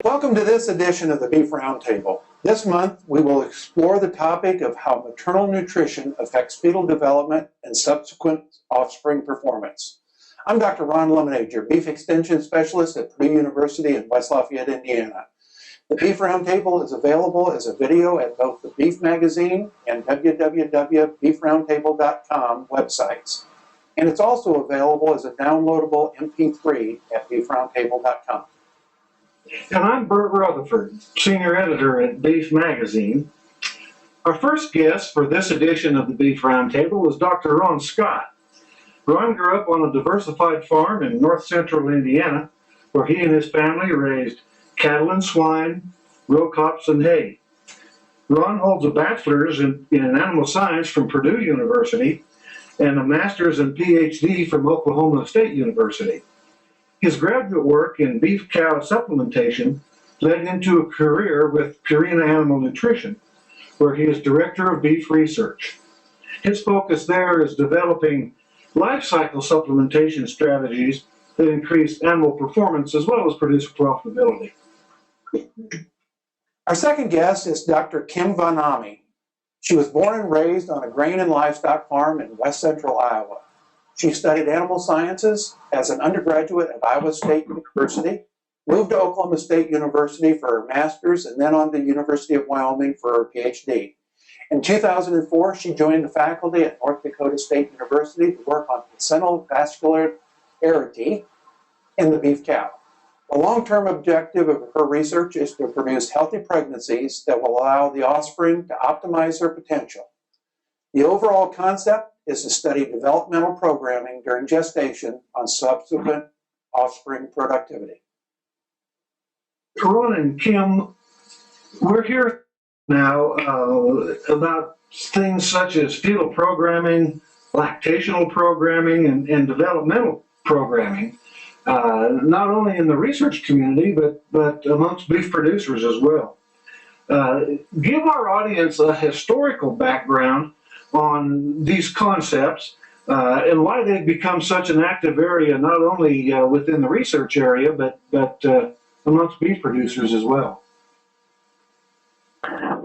Welcome to this edition of the Beef Roundtable. This month, we will explore the topic of how maternal nutrition affects fetal development and subsequent offspring performance. I'm Dr. Ron Lemonade, your beef extension specialist at Purdue University in West Lafayette, Indiana. The Beef Roundtable is available as a video at both the Beef Magazine and www.beefroundtable.com websites. And it's also available as a downloadable MP3 at beefroundtable.com. And I'm Bert Rutherford, Senior Editor at Beef Magazine. Our first guest for this edition of the Beef Roundtable is Dr. Ron Scott. Ron grew up on a diversified farm in north central Indiana, where he and his family raised cattle and swine, row crops, and hay. Ron holds a bachelor's in animal science from Purdue University and a master's and PhD from Oklahoma State University. His graduate work in beef cow supplementation led him to a career with Purina Animal Nutrition, where he is director of beef research. His focus there is developing life cycle supplementation strategies that increase animal performance as well as produce profitability. Our second guest is Dr. Kim Vonnahme. She was born and raised on a grain and livestock farm in west central Iowa. She studied animal sciences as an undergraduate at Iowa State University, moved to Oklahoma State University for her master's, and then on to the University of Wyoming for her PhD. In 2004, she joined the faculty at North Dakota State University to work on placental vascularity in the beef cow. The long-term objective of her research is to produce healthy pregnancies that will allow the offspring to optimize their potential. The overall concept is to study developmental programming during gestation on subsequent offspring productivity. Ron and Kim, we're here now about things such as fetal programming, lactational programming, and developmental programming, not only in the research community, but amongst beef producers as well. Give our audience a historical background on these concepts and why they've become such an active area, not only within the research area, but amongst beef producers as well.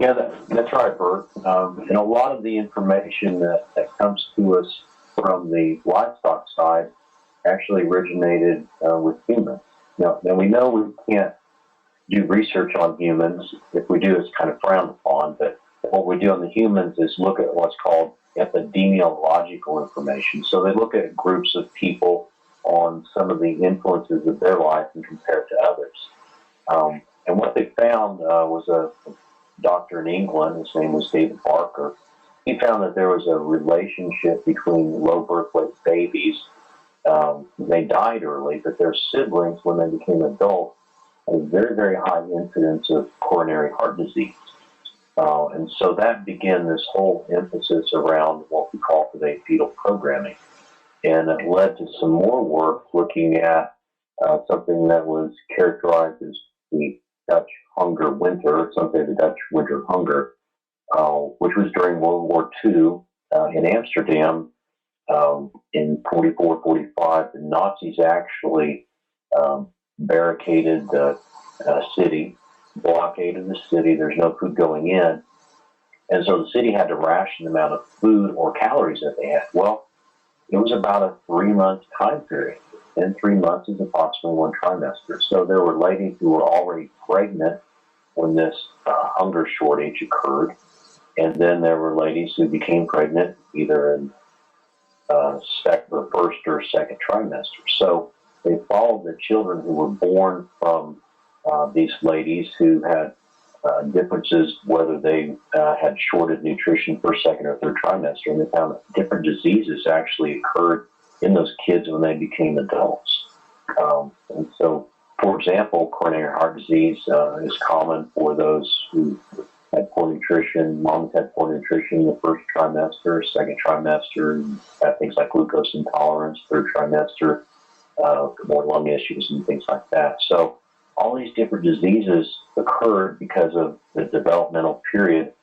Yeah, that's right, Bert. And a lot of the information that comes to us from the livestock side actually originated with humans. Now we know we can't do research on humans. If we do, it's kind of frowned upon, but what we do on the humans is look at what's called epidemiological information. So they look at groups of people on some of the influences of their life and compare it to others. And what they found was a doctor in England, his name was David Barker. He found that there was a relationship between low birth weight babies. They died early, but their siblings, when they became adults, had a very, very high incidence of coronary heart disease. And so that began this whole emphasis around what we call today fetal programming. And it led to some more work looking at something that was characterized as the Dutch hunger winter, something the Dutch winter hunger, which was during World War II in Amsterdam in 44-45. The Nazis actually barricaded the city, blockaded the city. There's no food going in. And so the city had to ration the amount of food or calories that they had. Well, it was about a 3-month time period. And 3 months is approximately one trimester. So there were ladies who were already pregnant when this hunger shortage occurred. And then there were ladies who became pregnant either in the first or second trimester. So they followed the children who were born from these ladies who had differences, whether they had shorted nutrition first, second, or third trimester, and they found that different diseases actually occurred in those kids when they became adults. And so, for example, coronary heart disease is common for those who had poor nutrition. Moms had poor nutrition in the first trimester, second trimester, had things like glucose intolerance, third trimester, more lung issues and things like that. So all these different diseases occurred because of the developmental period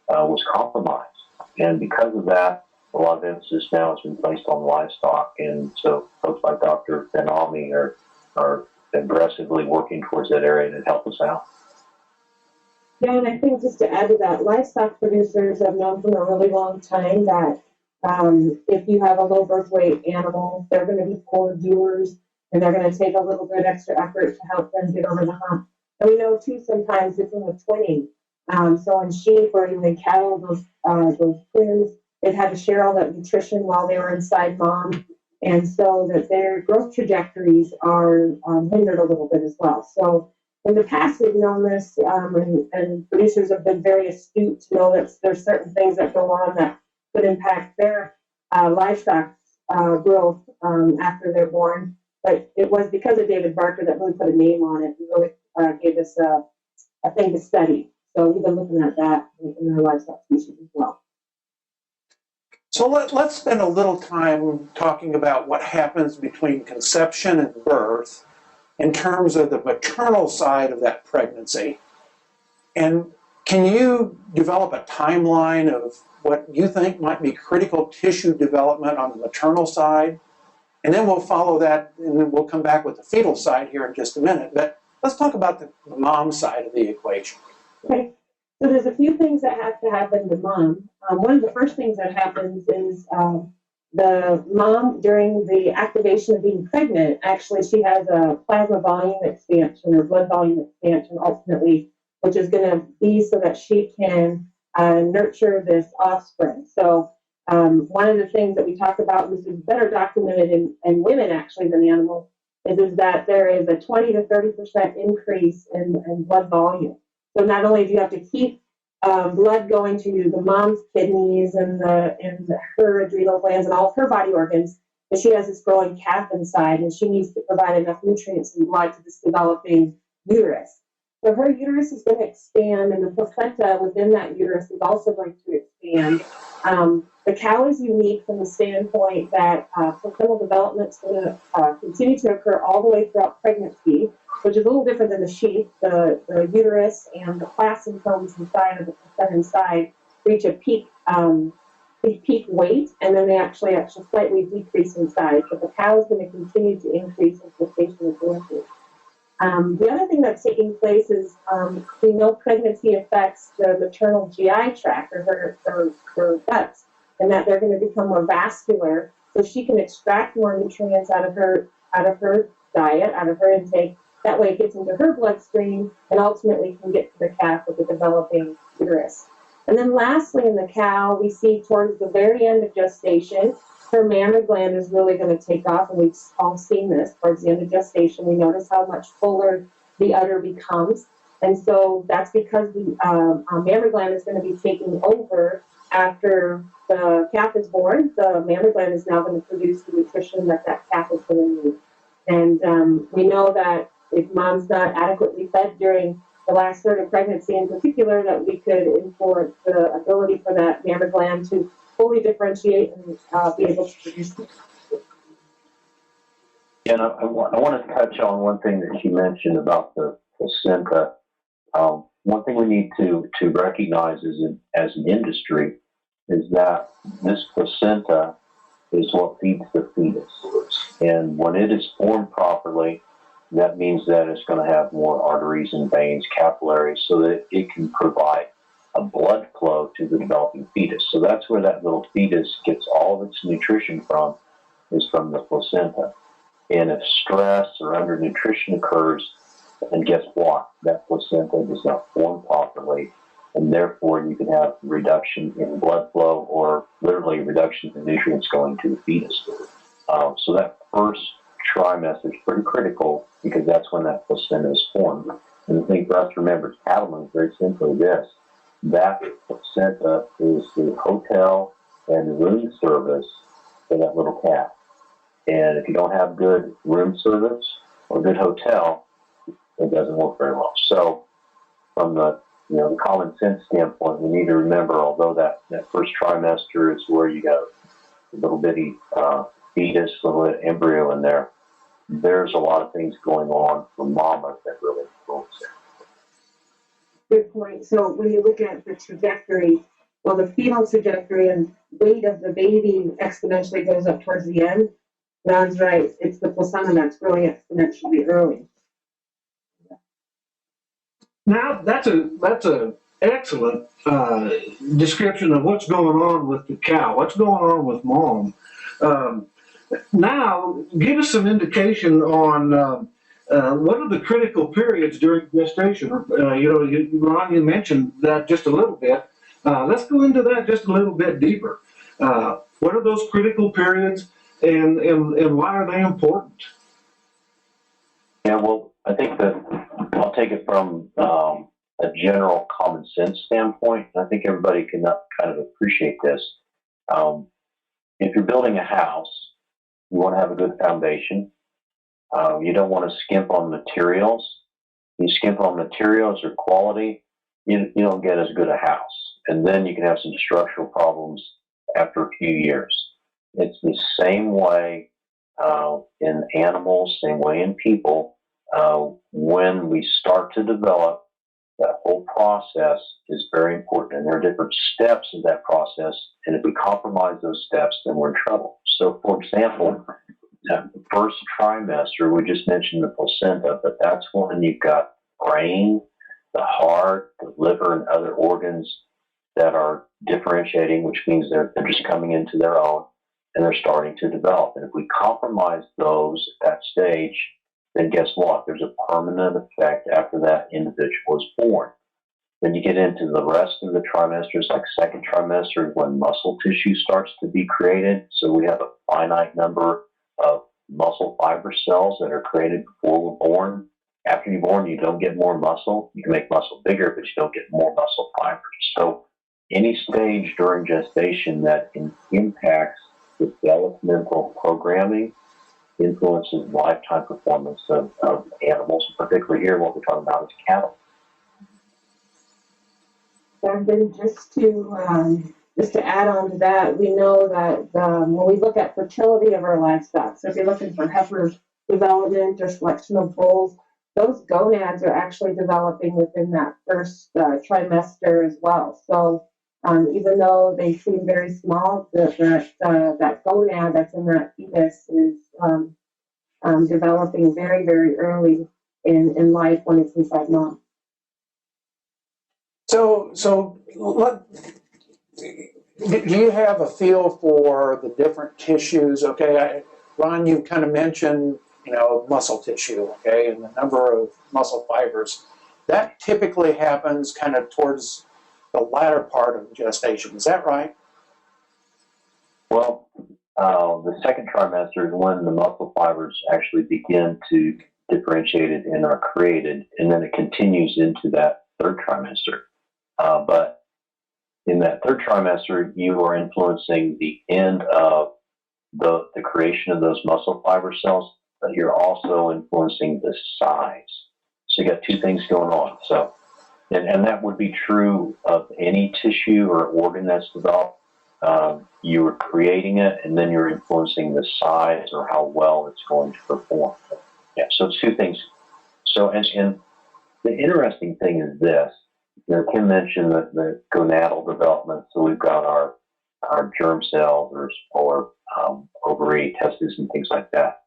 was compromised. And because of that, a lot of emphasis now has been placed on livestock. And so folks like Dr. Vonnahme are aggressively working towards that area to help us out. Yeah, and I think just to add to that, livestock producers have known from a really long time that if you have a low birth weight animal, they're going to be poor viewers, and they're going to take a little bit extra effort to help them get over the hump. And we know too sometimes it's in the twinning. So in sheep or even cattle, those twins, they've had to share all that nutrition while they were inside mom, and so that their growth trajectories are hindered a little bit as well. So in the past, we've known this, and producers have been very astute to know that there's certain things that go on that could impact their livestock growth after they're born. But it was because of David Barker that really put a name on it and really gave us a thing to study. So we've been looking at that in our livestock species as well. So let's spend a little time talking about what happens between conception and birth in terms of the maternal side of that pregnancy. And can you develop a timeline of what you think might be critical tissue development on the maternal side? And then we'll follow that, and then we'll come back with the fetal side here in just a minute. But let's talk about the mom side of the equation. Okay, so there's a few things that have to happen to mom. One of the first things that happens is the mom, during the activation of being pregnant, actually she has a plasma volume expansion or blood volume expansion ultimately, which is going to be so that she can nurture this offspring. So one of the things that we talk about, this is better documented in women actually than animals, is that there is a 20 to 30% increase in blood volume. So not only do you have to keep blood going to the mom's kidneys and her adrenal glands and all of her body organs, but she has this growing calf inside, and she needs to provide enough nutrients and blood to this developing uterus. So her uterus is going to expand, and the placenta within that uterus is also going to expand. The cow is unique from the standpoint that placental development is going to continue to occur all the way throughout pregnancy, which is a little different than the sheep. The uterus and the placentomes inside of the placenta inside reach a peak weight, and then they actually slightly decrease in size. But the cow is going to continue to increase as gestation advances. The other thing that's taking place is we know pregnancy affects the maternal GI tract or her guts, and that they're going to become more vascular, so she can extract more nutrients out of her diet, out of her intake. That way it gets into her bloodstream and ultimately can get to the calf with the developing uterus. And then lastly, in the cow, we see towards the very end of gestation, her mammary gland is really going to take off, and we've all seen this towards the end of gestation. We notice how much fuller the udder becomes, and so that's because the mammary gland is going to be taking over after the calf is born. The mammary gland is now going to produce the nutrition that calf is going to need, and we know that if mom's not adequately fed during the last third of pregnancy in particular, that we could influence the ability for that mammary gland to fully differentiate and be able to produce. And I want to touch on one thing that she mentioned about the placenta. One thing we need to recognize as an industry is that this placenta is what feeds the fetus. And when it is formed properly, that means that it's going to have more arteries and veins, capillaries, so that it can provide a blood flow to the developing fetus. So that's where that little fetus gets all of its nutrition from, is from the placenta. And if stress or undernutrition occurs, then guess what? That placenta does not form properly, and therefore you can have reduction in blood flow or literally reduction in nutrients going to the fetus. So that first trimester is pretty critical because that's when that placenta is formed. And the thing for us to remember as cattlemen is very simply this: that placenta is the hotel and room service for that little calf. And if you don't have good room service or good hotel, it doesn't work very well. So from the common sense standpoint, we need to remember, although that first trimester is where you got a little bitty fetus, a little bit embryo in there, there's a lot of things going on for mama that really influence it. Good point. So when you look at the trajectory, well, the fetal trajectory and weight of the baby exponentially goes up towards the end. Ron's right. It's the placenta that's growing exponentially early. Now, that's a excellent description of what's going on with the cow, what's going on with mom. Now, give us some indication on what are the critical periods during gestation. Ron, you mentioned that just a little bit. Let's go into that just a little bit deeper. What are those critical periods, and why are they important? Yeah, well, I think that I'll take it from a general common sense standpoint. I think everybody can kind of appreciate this. If you're building a house, you want to have a good foundation. You don't want to skimp on materials. You skimp on materials or quality, you don't get as good a house. And then you can have some structural problems after a few years. It's the same way in animals, same way in people. When we start to develop, that whole process is very important. And there are different steps in that process. And if we compromise those steps, then we're in trouble. So, for example, the first trimester, we just mentioned the placenta, but that's when you've got brain, the heart, the liver, and other organs that are differentiating, which means they're just coming into their own and they're starting to develop. And if we compromise those at that stage, then guess what? There's a permanent effect after that individual is born. Then you get into the rest of the trimesters, like second trimester, when muscle tissue starts to be created. So we have a finite number of muscle fiber cells that are created before we're born. After you're born, you don't get more muscle. You can make muscle bigger, but you don't get more muscle fibers. So any stage during gestation that impacts developmental programming influences lifetime performance of animals, particularly here what we're talking about is cattle. And then just to add on to that, we know that when we look at fertility of our livestock, so if you're looking for heifer development or selection of bulls, those gonads are actually developing within that first trimester as well. So even though they seem very small, that gonad that's in that fetus is developing very, very early in life when it's inside mom. So do you have a feel for the different tissues? Okay, Ron, you kind of mentioned, muscle tissue, okay, and the number of muscle fibers. That typically happens kind of towards the latter part of gestation. Is that right? Well, the second trimester is when the muscle fibers actually begin to differentiate and are created, and then it continues into that third trimester. But in that third trimester, you are influencing the end of the creation of those muscle fiber cells, but you're also influencing the size. So you got two things going on. So, and that would be true of any tissue or organ that's developed. You are creating it, and then you're influencing the size or how well it's going to perform. Yeah, so it's two things. So, and the interesting thing is this. Kim mentioned the gonadal development. So we've got our germ cells or ovary, testes, and things like that.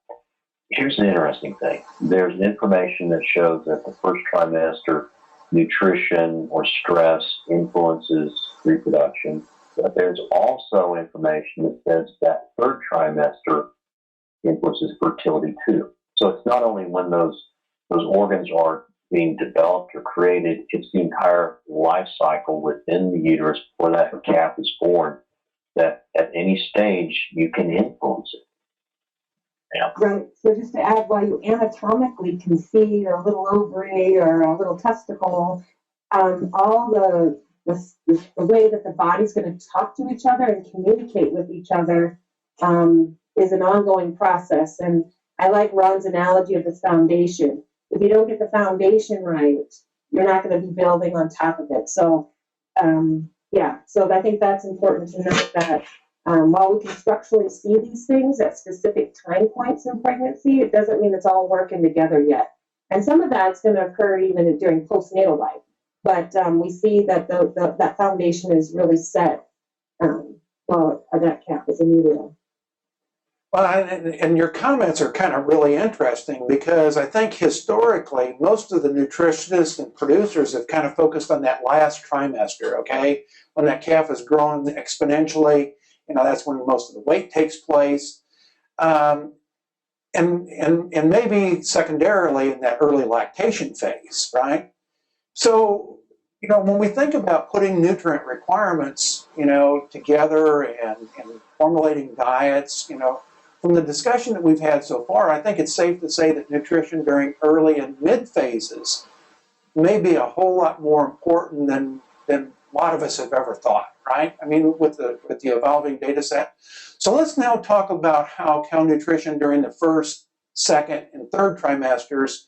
Here's the interesting thing. There's information that shows that the first trimester nutrition or stress influences reproduction. But there's also information that says that third trimester influences fertility too. So it's not only when those organs are being developed or created, it's the entire life cycle within the uterus before that calf is born, that at any stage you can influence it. Yeah. Right. So just to add, while you anatomically can see a little ovary or a little testicle, all the way that the body's going to talk to each other and communicate with each other is an ongoing process. And I like Ron's analogy of this foundation. If you don't get the foundation right, you're not going to be building on top of it. So, so I think that's important to note that while we can structurally see these things at specific time points in pregnancy, it doesn't mean it's all working together yet. And some of that's going to occur even during postnatal life. But we see that that foundation is really set while that calf is in utero. Well, and your comments are kind of really interesting because I think historically most of the nutritionists and producers have kind of focused on that last trimester, okay? When that calf is growing exponentially, that's when most of the weight takes place. And maybe secondarily in that early lactation phase, right? So, when we think about putting nutrient requirements, together and formulating diets, from the discussion that we've had so far, I think it's safe to say that nutrition during early and mid phases may be a whole lot more important than a lot of us have ever thought, right? I mean, with the evolving data set. So let's now talk about how cow nutrition during the first, second, and third trimesters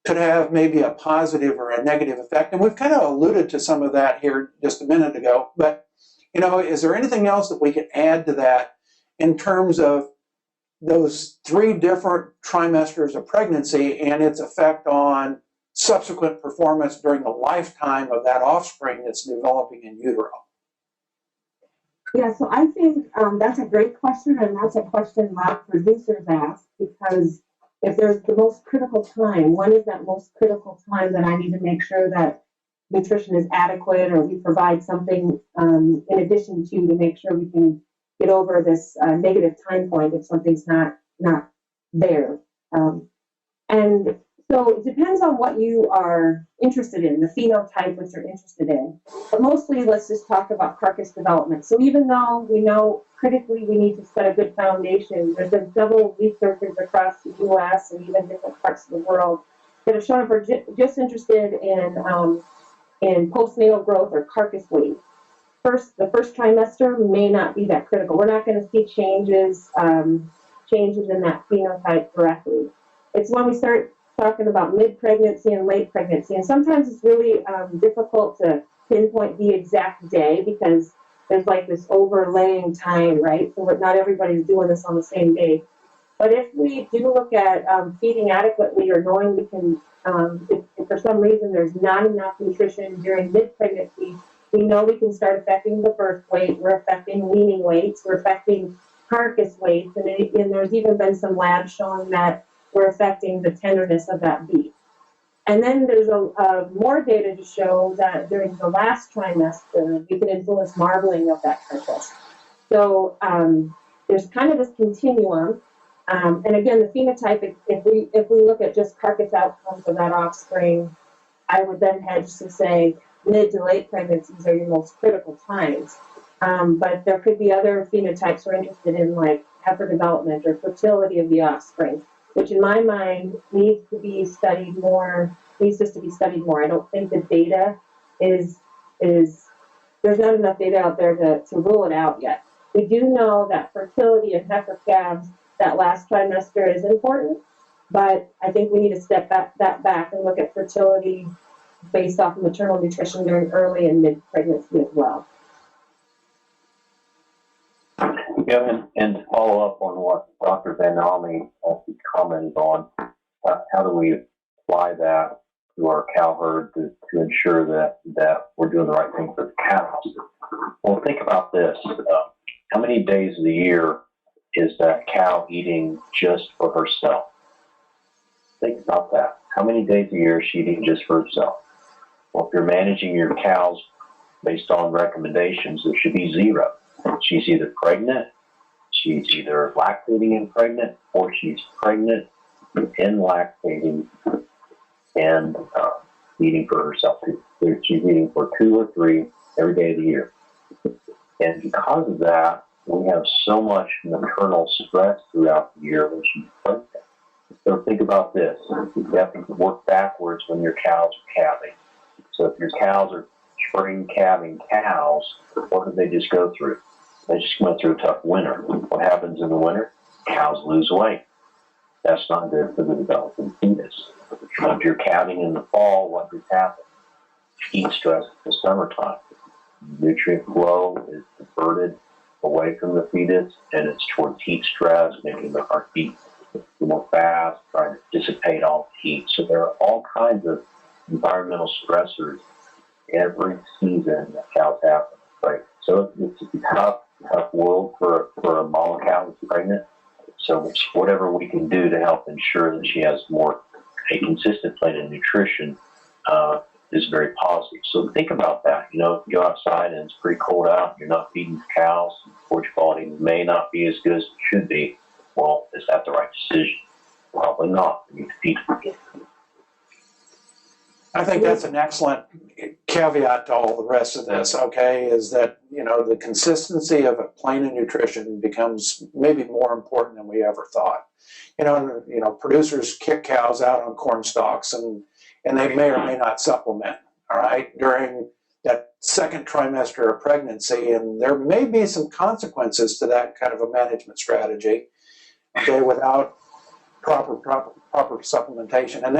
could have maybe a positive or a negative effect. And we've kind of alluded to some of that here just a minute ago. But, is there anything else that we could add to that in terms of those 3 different trimesters of pregnancy and its effect on subsequent performance during the lifetime of that offspring that's developing in utero? Yeah, so I think that's a great question, and that's a question a lot of producers ask, because if there's the most critical time, when is that most critical time that I need to make sure that nutrition is adequate, or we provide something in addition to make sure we can get over this negative time point if something's not there. And so it depends on what you are interested in, the phenotype which you're interested in. But mostly, let's just talk about carcass development. So even though we know critically we need to set a good foundation, there's been several researchers across the U.S. and even different parts of the world that have shown if we're just interested in postnatal growth or carcass weight, the first trimester may not be that critical. We're not going to see changes in that phenotype directly. It's when we start talking about mid-pregnancy and late pregnancy, and sometimes it's really difficult to pinpoint the exact day because there's like this overlaying time, right? So not everybody's doing this on the same day. But if we do look at feeding adequately or knowing we can, if for some reason there's not enough nutrition during mid-pregnancy, we know we can start affecting the birth weight, we're affecting weaning weights, we're affecting carcass weights, and there's even been some labs showing that we're affecting the tenderness of that beef. And then there's more data to show that during the last trimester, we can influence marbling of that carcass. So there's kind of this continuum. And again, the phenotype, if we look at just carcass outcomes of that offspring, I would then hedge to say mid to late pregnancies are your most critical times. But there could be other phenotypes we're interested in, like heifer development or fertility of the offspring, which in my mind needs just to be studied more. I don't think the data is there's not enough data out there to rule it out yet. We do know that fertility of heifer calves, that last trimester is important, but I think we need to step that back and look at fertility based off of maternal nutrition during early and mid-pregnancy as well. Yeah, and to follow up on what Dr. Vonnahme commented on, how do we apply that to our cow herd to ensure that we're doing the right thing for the cows? Well, think about this. How many days of the year is that cow eating just for herself? Think about that. How many days a year is she eating just for herself? Well, if you're managing your cows based on recommendations, it should be 0. She's either pregnant, she's either lactating and pregnant, or she's pregnant and lactating and eating for herself too. She's eating for 2 or 3 every day of the year. And because of that, we have so much maternal stress throughout the year when she's pregnant. So think about this. You have to work backwards when your cows are calving. So if your cows are spring calving cows, what did they just go through? They just went through a tough winter. What happens in the winter? Cows lose weight. That's not good for the developing fetus. If you're calving in the fall, what does happen? Heat stress in the summertime. Nutrient flow is diverted away from the fetus, and it's towards heat stress, making the heart beat more fast, trying to dissipate all the heat. So there are all kinds of environmental stressors every season that cows have. Right? So it's a tough world for a mama cow that's pregnant. So whatever we can do to help ensure that she has a consistent plate of nutrition is very positive. So think about that. You know, if you go outside and it's pretty cold out, you're not feeding cows, porch quality may not be as good as it should be. Well, is that the right decision? Probably not. We need to feed them again. I think that's an excellent caveat to all the rest of this, okay, is that, you know, the consistency of a plane of nutrition becomes maybe more important than we ever thought. You know, producers kick cows out on corn stalks and they may or may not supplement, all right, during that second trimester of pregnancy, and there may be some consequences to that kind of a management strategy, okay, without proper supplementation. And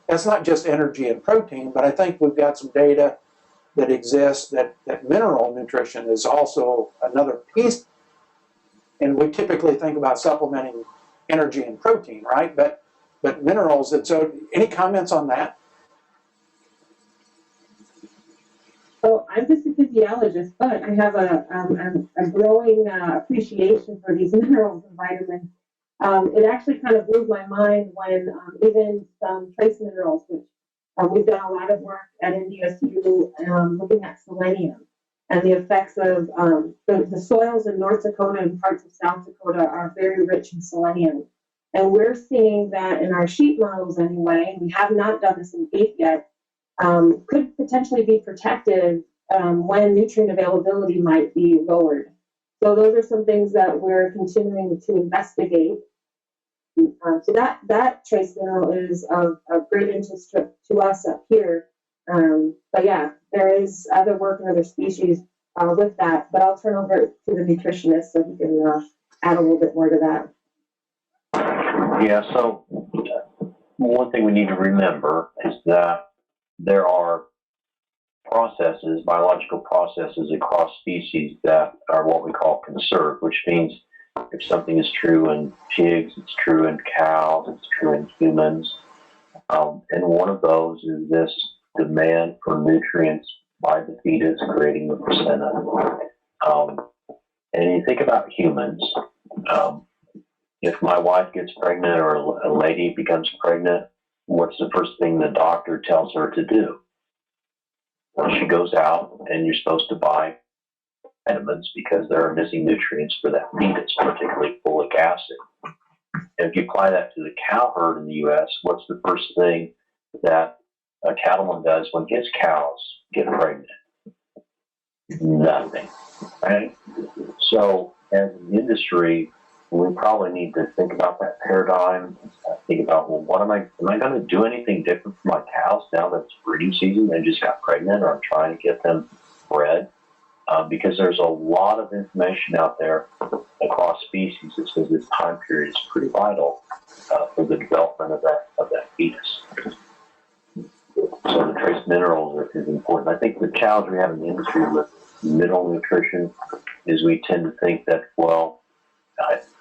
that's not just energy and protein, but I think we've got some data that exists that mineral nutrition is also another piece. And we typically think about supplementing energy and protein, right? But minerals, and so any comments on that? So I'm just a physiologist, but I have a growing appreciation for these minerals and vitamins. It actually kind of blew my mind when even some trace minerals, which we've done a lot of work at NDSU looking at selenium and the effects of the soils in North Dakota and parts of South Dakota are very rich in selenium. And we're seeing that in our sheep models anyway, and we have not done this in beef yet, could potentially be protective when nutrient availability might be lowered. So those are some things that we're continuing to investigate. So that trace mineral is of great interest to us up here. But yeah, there is other work in other species with that. But I'll turn over to the nutritionist so he can add a little bit more to that. Yeah, so one thing we need to remember is that there are processes, biological processes across species that are what we call conserved, which means if something is true in pigs, it's true in cows, it's true in humans. And one of those is this demand for nutrients by the fetus creating the placenta. And you think about humans, if my wife gets pregnant or a lady becomes pregnant, what's the first thing the doctor tells her to do? Well, she goes out and you're supposed to buy vitamins because there are missing nutrients for that fetus, particularly folic acid. And if you apply that to the cow herd in the U.S., what's the first thing that a cattleman does when his cows get pregnant? Nothing, right? So as an industry, we probably need to think about that paradigm, think about, well, am I going to do anything different for my cows now that it's breeding season? They just got pregnant, or I'm trying to get them bred? Because there's a lot of information out there across species that says this time period is pretty vital for the development of that fetus. So the trace minerals is important. I think the challenge we have in the industry with mineral nutrition is we tend to think that, well,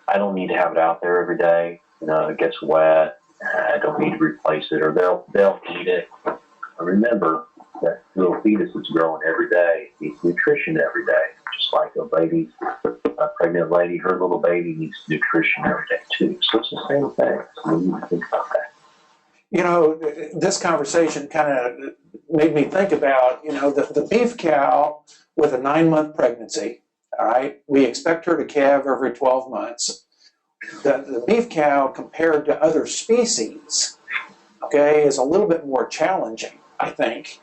I don't need to have it out there every day. You know, it gets wet. I don't need to replace it, or they'll eat it. Remember that little fetus is growing every day needs nutrition every day, just like a pregnant lady, her little baby needs nutrition every day too. So it's the same thing. So we need to think about that. You know, this conversation kind of made me think about, you know, the beef cow with a 9-month pregnancy. All right, we expect her to calve every 12 months. The beef cow, compared to other species, okay, is a little bit more challenging, I think,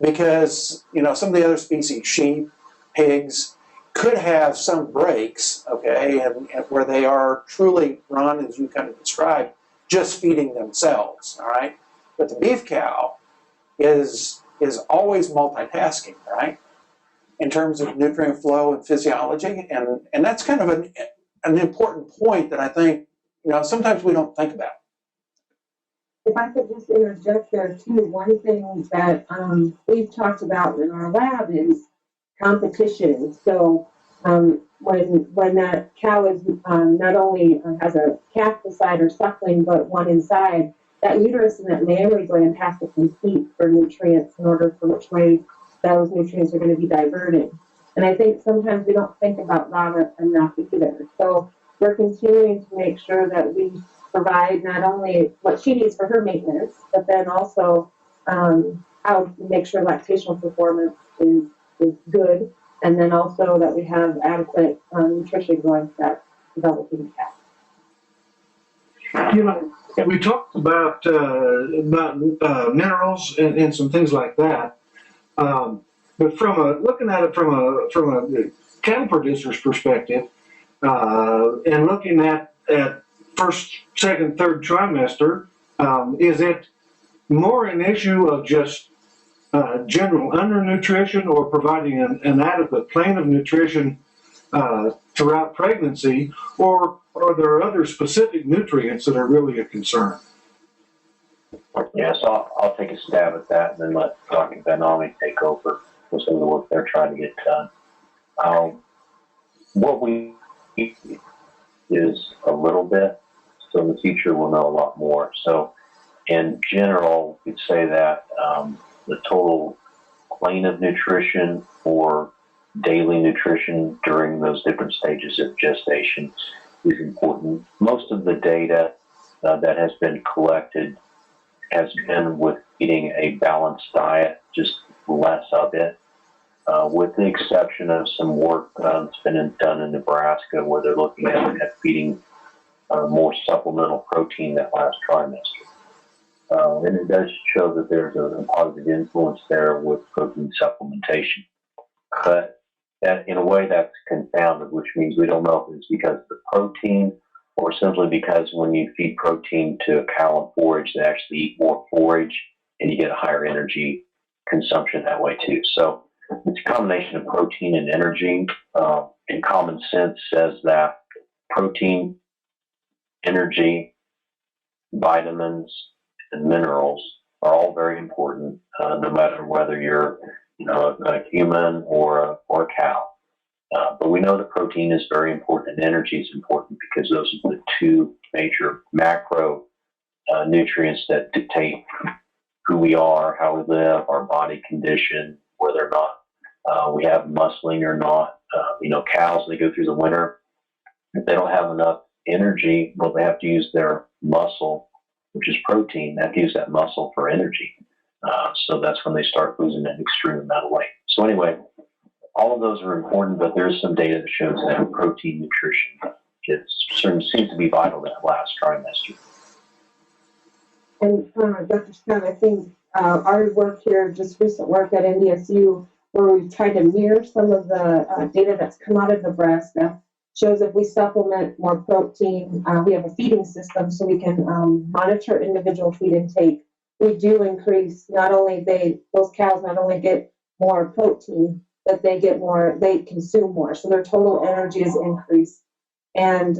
because, you know, some of the other species, sheep, pigs, could have some breaks, okay, and where they are truly run, as you kind of described, just feeding themselves, all right? But the beef cow is always multitasking, right, in terms of nutrient flow and physiology, and that's kind of an important point that I think, you know, sometimes we don't think about. If I could just interject there too, one thing that we've talked about in our lab is competition. So when that cow is not only has a calf beside her suckling, but one inside, that uterus and that mammary gland have to compete for nutrients in order for which way those nutrients are going to be diverted. And I think sometimes we don't think about that enough either. So we're continuing to make sure that we provide not only what she needs for her maintenance, but then also how to make sure lactational performance is good, and then also that we have adequate nutrition going for that developing cat. You know, we talked about minerals and some things like that, but looking at it from a cattle producer's perspective, and looking at first, second, third trimester, is it more an issue of just general undernutrition, or providing an adequate plan of nutrition throughout pregnancy, or are there other specific nutrients that are really a concern? Yeah, so I'll take a stab at that and then let Dr. Vonnahme take over with some of the work they're trying to get done. What we is a little bit, so in the future we'll know a lot more. So in general, we'd say that the total plane of nutrition or daily nutrition during those different stages of gestation is important. Most of the data that has been collected has been with eating a balanced diet, just less of it, with the exception of some work that's been done in Nebraska where they're looking at feeding more supplemental protein that last trimester. And it does show that there's a positive influence there with protein supplementation. But in a way that's confounded, which means we don't know if it's because of the protein or simply because when you feed protein to a cow and forage, they actually eat more forage and you get a higher energy consumption that way too. So it's a combination of protein and energy. And common sense says that protein, energy, vitamins, and minerals are all very important, no matter whether you're a human or a cow. But we know that protein is very important and energy is important because those are the two major macro nutrients that dictate who we are, how we live, our body condition, whether or not we have muscling or not. Cows, they go through the winter. If they don't have enough energy, well, they have to use their muscle, which is protein. They have to use that muscle for energy. So that's when they start losing an extreme amount of weight. So anyway, all of those are important, but there's some data that shows that protein nutrition seems to be vital that last trimester. And Dr. Scott, I think our work here, just recent work at NDSU, where we tried to mirror some of the data that's come out of Nebraska, shows if we supplement more protein, we have a feeding system so we can monitor individual feed intake. We do increase, those cows not only get more protein, but they consume more. So their total energy is increased. And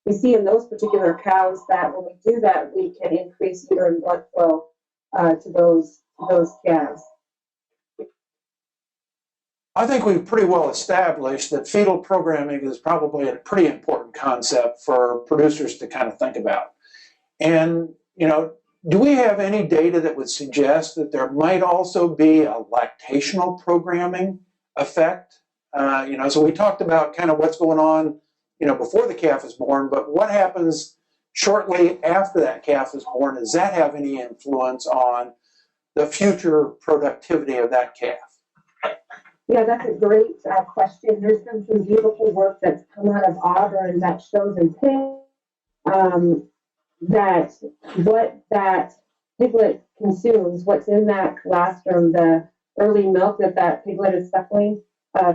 we see in those particular cows that when we do that, we can increase uterine blood flow to those calves. I think we've pretty well established that fetal programming is probably a pretty important concept for producers to kind of think about. And, do we have any data that would suggest that there might also be a lactational programming effect? So we talked about kind of what's going on, before the calf is born, but what happens shortly after that calf is born? Does that have any influence on the future productivity of that calf? Yeah, that's a great question. There's been some beautiful work that's come out of Auburn that shows in pig that what that piglet consumes, what's in that colostrum, the early milk that piglet is suckling,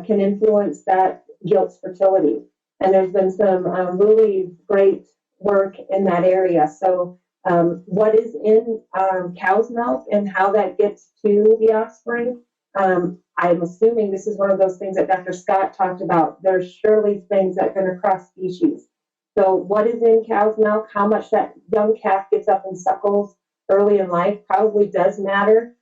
can influence that gilt's fertility. And there's been some really great work in that area. So what is in cow's milk and how that gets to the offspring, I'm assuming this is one of those things that Dr. Scott talked about. There's surely things that are going to cross species. So what is in cow's milk, how much that young calf gets up and suckles early in life probably does matter.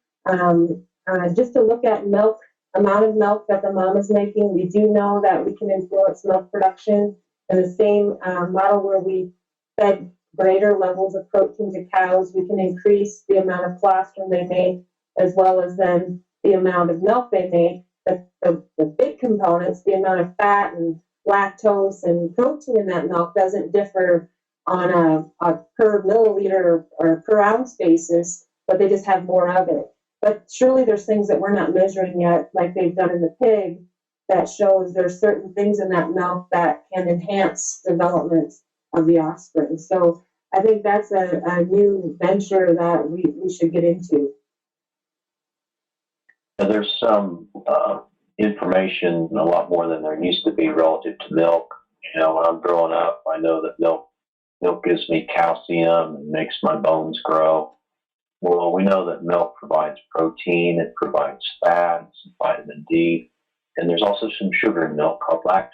Just to look at amount of milk that the mom is making, we do know that we can influence milk production in the same model where we fed greater levels of protein to cows. We can increase the amount of colostrum they make as well as then the amount of milk they make. The big components, the amount of fat and lactose and protein in that milk doesn't differ on a per milliliter or per ounce basis, but they just have more of it. But surely there's things that we're not measuring yet, like they've done in the pig, that shows there's certain things in that milk that can enhance development of the offspring. So I think that's a new venture that we should get into. And there's some information, a lot more than there used to be relative to milk. You know, when I'm growing up, I know that milk gives me calcium and makes my bones grow. Well, we know that milk provides protein, it provides fats, vitamin D, and there's also some sugar in milk called lactose.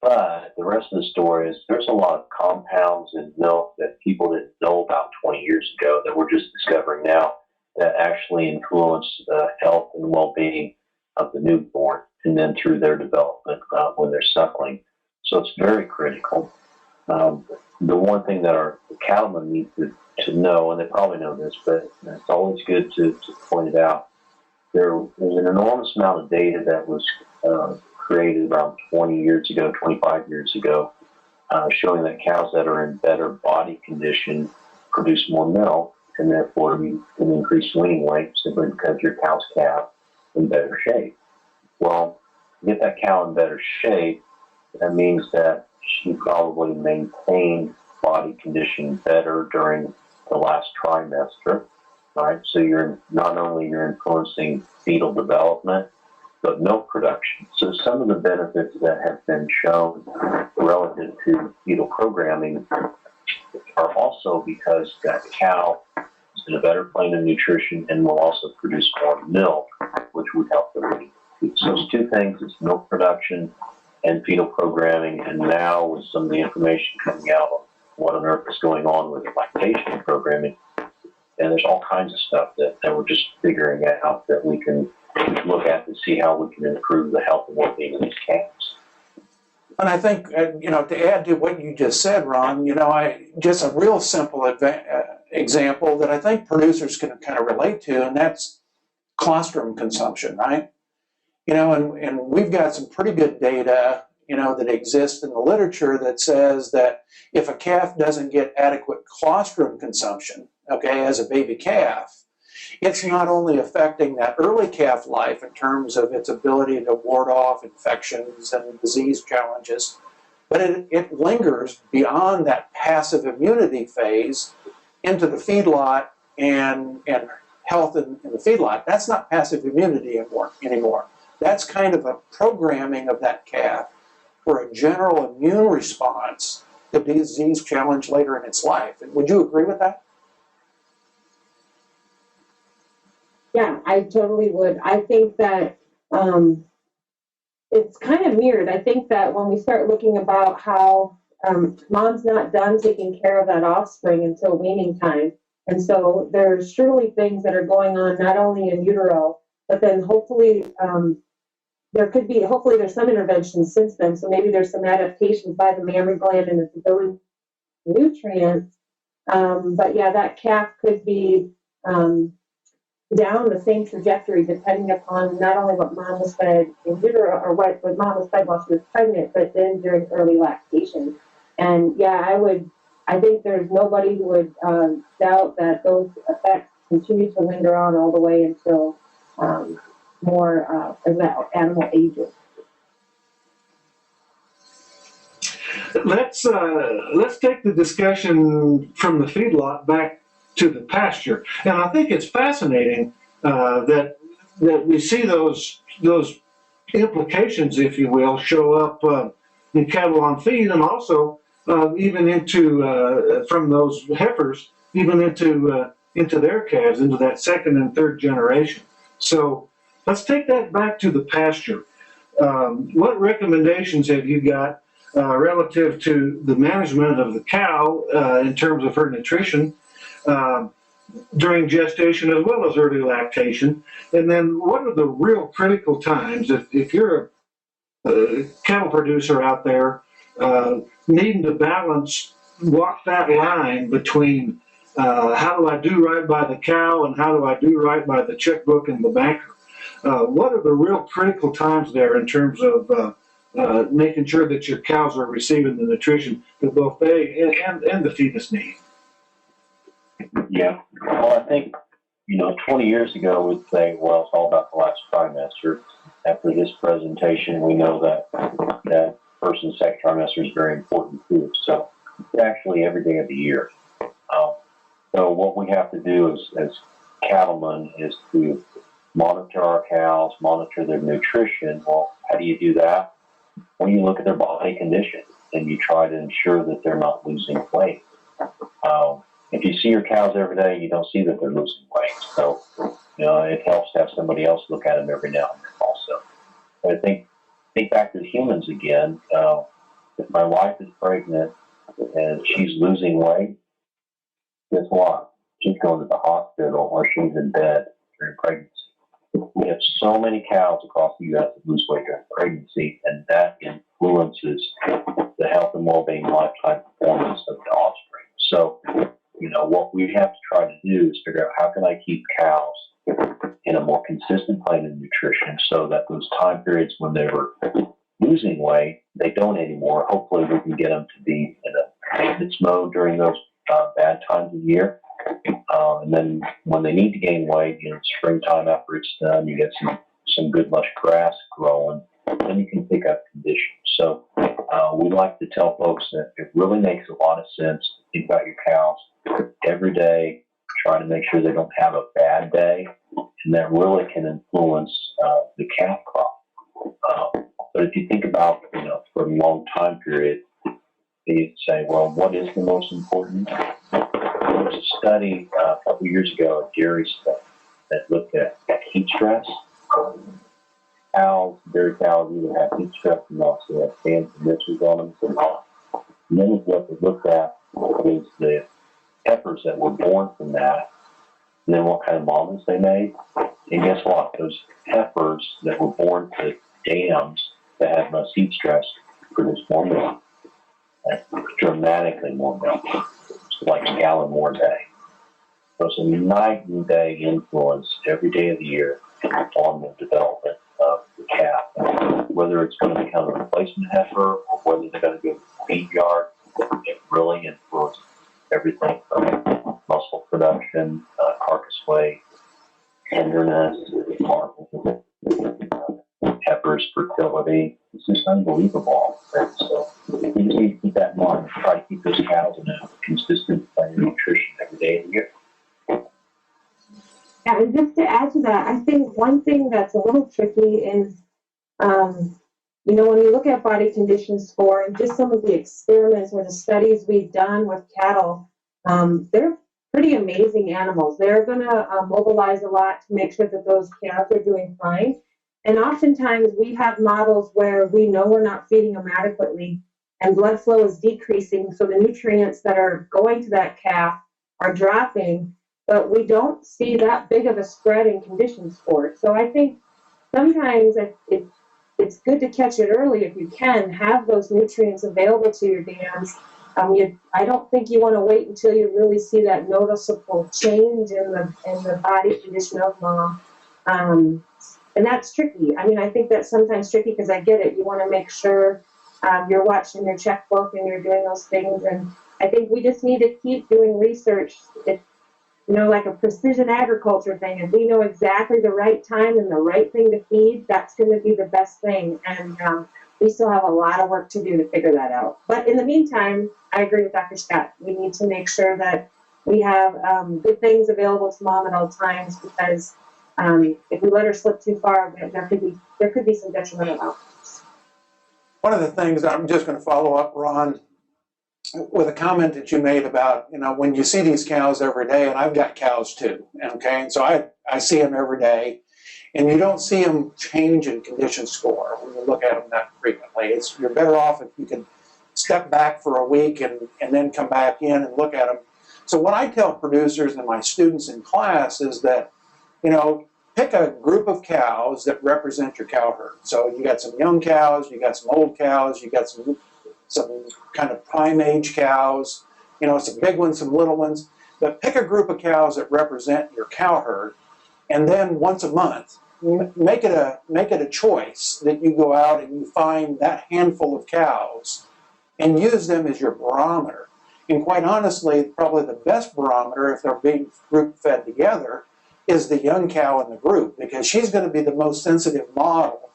But the rest of the story is there's a lot of compounds in milk that people didn't know about 20 years ago that we're just discovering now that actually influence the health and well-being of the newborn and then through their development when they're suckling. So it's very critical. The one thing that our cattlemen need to know, and they probably know this, but it's always good to point it out, there's an enormous amount of data that was created around 20 years ago, 25 years ago, showing that cows that are in better body condition produce more milk, and therefore you can increase weaning weight simply because your cow's calf in better shape. Well, to get that cow in better shape, that means that she probably maintained body condition better during the last trimester, right? So you're not only you're influencing fetal development, but milk production. So some of the benefits that have been shown relative to fetal programming are also because that cow is in a better plane of nutrition and will also produce more milk, which would help the weaning. So those two things, it's milk production and fetal programming, and now with some of the information coming out of what on earth is going on with lactation programming, and there's all kinds of stuff that we're just figuring out that we can look at to see how we can improve the health and well-being of these calves. And I think, to add to what you just said, Ron, just a real simple example that I think producers can kind of relate to, and that's colostrum consumption, right? And we've got some pretty good data, that exists in the literature that says that if a calf doesn't get adequate colostrum consumption, as a baby calf, it's not only affecting that early calf life in terms of its ability to ward off infections and disease challenges, but it lingers beyond that passive immunity phase into the feedlot and health in the feedlot. That's not passive immunity anymore. That's kind of a programming of that calf for a general immune response to disease challenge later in its life. Would you agree with that? Yeah, I totally would. I think that it's kind of mirrored. I think that when we start looking about how mom's not done taking care of that offspring until weaning time, and so there's surely things that are going on not only in utero, but then hopefully there's some intervention since then. So maybe there's some adaptations by the mammary gland and its ability to nutrients. But yeah, that calf could be down the same trajectory depending upon not only what mom was fed in utero or what mom was fed while she was pregnant, but then during early lactation. And yeah, I think there's nobody who would doubt that those effects continue to linger on all the way until more as that animal ages. Let's take the discussion from the feedlot back to the pasture, and I think it's fascinating that we see those implications, if you will, show up in cattle on feed, and also even into from those heifers, even into their calves, into that second and third generation. So let's take that back to the pasture. What recommendations have you got relative to the management of the cow in terms of her nutrition during gestation as well as early lactation? And then what are the real critical times if you're a cattle producer out there needing to walk that line between how do I do right by the cow and how do I do right by the checkbook and the banker? What are the real critical times there in terms of making sure that your cows are receiving the nutrition that both they and the fetus need. Yeah. Well, I think, 20 years ago we'd say, well, it's all about the last trimester. After this presentation, we know that person's second trimester is very important too. So it's actually every day of the year. So what we have to do as cattlemen is to monitor our cows, monitor their nutrition. Well, how do you do that? Well, you look at their body condition and you try to ensure that they're not losing weight. If you see your cows every day, you don't see that they're losing weight. So, it helps to have somebody else look at them every now and then also. But I think back to the humans again. If my wife is pregnant and she's losing weight, guess what? She's going to the hospital or she's in bed during pregnancy. We have so many cows across the U.S. that lose weight during pregnancy, and that influences the health and well-being lifetime performance of the offspring. So, what we have to try to do is figure out how can I keep cows in a more consistent plane of nutrition so that those time periods when they were losing weight, they don't anymore. Hopefully we can get them to be in a maintenance mode during those bad times of the year. And then when they need to gain weight, springtime after it's done, you get some good lush grass growing, then you can pick up conditions. So we like to tell folks that it really makes a lot of sense to think about your cows every day, try to make sure they don't have a bad day, and that really can influence the calf crop. But if you think about, for a long time period, you'd say, well, what is the most important? There was a study a couple years ago, a dairy study, that looked at heat stress. Dairy cows either have heat stress or not, so they have fans and niches on them or not. And then what they looked at was the heifers that were born from that, and then what kind of mamas they made. And guess what? Those heifers that were born to dams that had less heat stress produced more milk, dramatically more milk, like a gallon more a day. So it's a night and day influence every day of the year on the development of the calf. Whether it's going to become a replacement heifer or whether they're going to go to the feed yard, it really influences everything from muscle production, carcass weight, tenderness, heifers, fertility. It's just unbelievable. And so you just need to keep that in mind. Try to keep those cows in a consistent plan of nutrition every day of the year. Yeah, and just to add to that, I think one thing that's a little tricky is, when you look at body condition score and just some of the experiments or the studies we've done with cattle, they're pretty amazing animals. They're going to mobilize a lot to make sure that those calves are doing fine. And oftentimes we have models where we know we're not feeding them adequately and blood flow is decreasing, so the nutrients that are going to that calf are dropping, but we don't see that big of a spread in condition score. So I think sometimes it's good to catch it early if you can, have those nutrients available to your dams. I don't think you want to wait until you really see that noticeable change in the body condition of mom. And that's tricky. I think that's sometimes tricky because I get it. You want to make sure you're watching your checkbook and you're doing those things. And I think we just need to keep doing research. It's, like a precision agriculture thing. If we know exactly the right time and the right thing to feed, that's going to be the best thing. And we still have a lot of work to do to figure that out. But in the meantime, I agree with Dr. Scott. We need to make sure that we have good things available to mom at all times, because if we let her slip too far, there could be some detrimental outcomes. One of the things I'm just going to follow up, Ron, with a comment that you made about, when you see these cows every day, and I've got cows too, okay, and so I see them every day, and you don't see them change in condition score when you look at them that frequently. You're better off if you can step back for a week and then come back in and look at them. So what I tell producers and my students in class is that, pick a group of cows that represent your cow herd. So you got some young cows, you got some old cows, you got some kind of prime age cows, some big ones, some little ones. But pick a group of cows that represent your cow herd, and then once a month, make it a choice that you go out and you find that handful of cows and use them as your barometer. And quite honestly, probably the best barometer, if they're being group fed together, is the young cow in the group, because she's going to be the most sensitive model,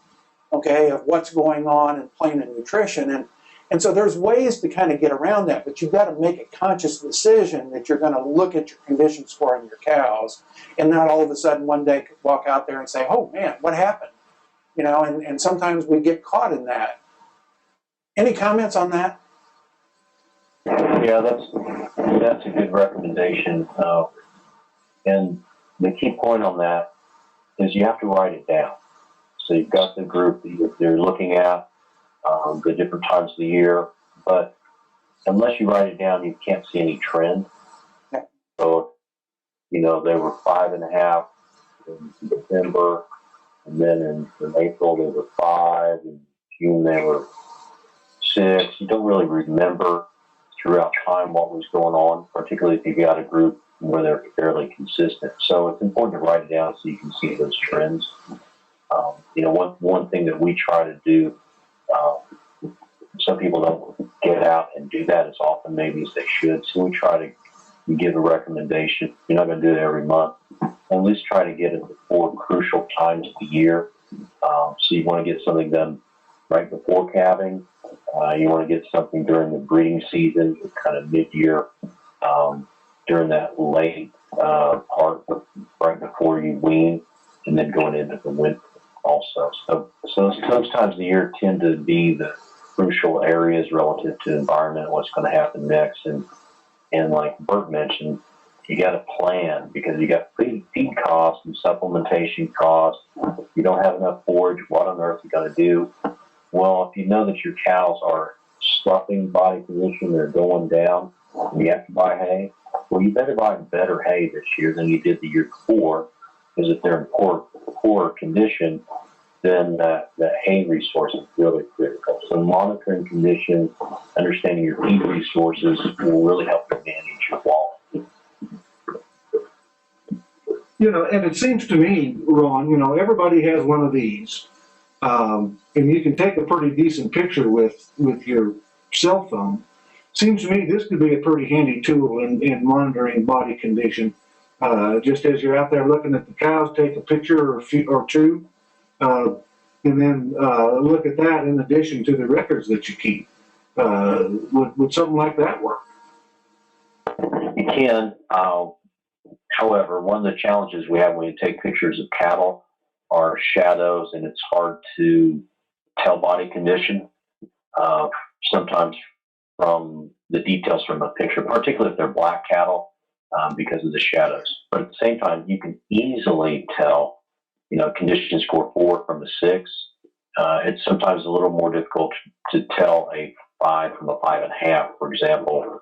okay, of what's going on in plain and nutrition. And so there's ways to kind of get around that, but you've got to make a conscious decision that you're going to look at your condition score on your cows and not all of a sudden one day walk out there and say, oh man, what happened? You know, and sometimes we get caught in that. Any comments on that? Yeah, that's a good recommendation. And the key point on that is you have to write it down. So you've got the group that you're looking at, the different times of the year, but unless you write it down, you can't see any trend. So, you know, they were 5.5 in December, and then in April they were 5, in June they were 6. You don't really remember throughout time what was going on, particularly if you've got a group where they're fairly consistent. So it's important to write it down so you can see those trends. You know, one thing that we try to do, some people don't get out and do that as often maybe as they should. So we try to give a recommendation. You're not going to do it every month. At least try to get it before crucial times of the year. So you want to get something done right before calving. You want to get something during the breeding season, kind of mid-year, during that late part, right before you wean, and then going into the winter also. So those times of the year tend to be the crucial areas relative to the environment, what's going to happen next. And like Bert mentioned, you got to plan, because you got feed costs and supplementation costs. You don't have enough forage. What on earth you got to do? Well, if you know that your cows are sloughing body position, they're going down, and you have to buy hay, well, you better buy better hay this year than you did the year before, because if they're in poor condition, then the hay resource is really critical. So monitoring conditions, understanding your feed resources will really help you manage your wallet. You know, and it seems to me, Ron, you know, everybody has one of these. And you can take a pretty decent picture with your cell phone. Seems to me this could be a pretty handy tool in monitoring body condition. Just as you're out there looking at the cows, take a picture or two, and then look at that in addition to the records that you keep. Would something like that work? You can. However, one of the challenges we have when you take pictures of cattle are shadows, and it's hard to tell body condition sometimes from the details from a picture, particularly if they're black cattle, because of the shadows. But at the same time, you can easily tell, you know, condition score 4 from a 6. It's sometimes a little more difficult to tell a 5 from a 5.5, for example,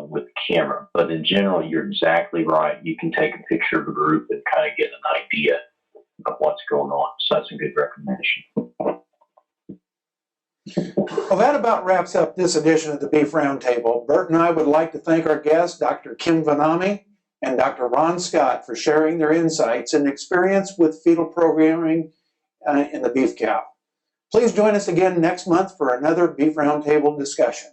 with the camera. But in general, you're exactly right. You can take a picture of a group and kind of get an idea of what's going on. So that's a good recommendation. Well, that about wraps up this edition of the Beef Roundtable. Bert and I would like to thank our guests, Dr. Kim Vonnahme and Dr. Ron Scott, for sharing their insights and experience with fetal programming in the beef cow. Please join us again next month for another Beef Roundtable discussion.